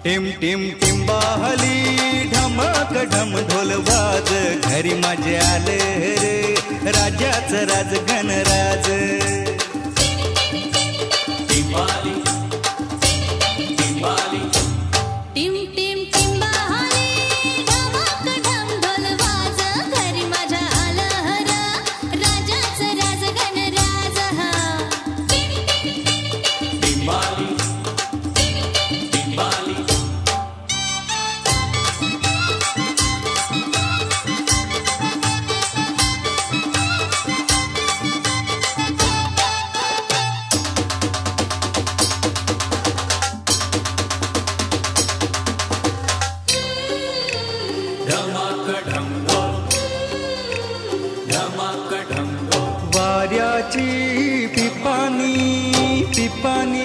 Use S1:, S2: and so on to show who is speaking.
S1: team team टिंबाहली ढमक ढम ढोल वाज घरी माझे आले रे राजाचं राज गणराज टिंबाली टिंबाली
S2: टिम टिम टिंबाहली ढमक ढम ढोल वाज घरी माझ्या आलं रे राजाचं राज गणराज
S1: टिंबाली टिंबाली वाऱ्याची पिपाणी पिपाणी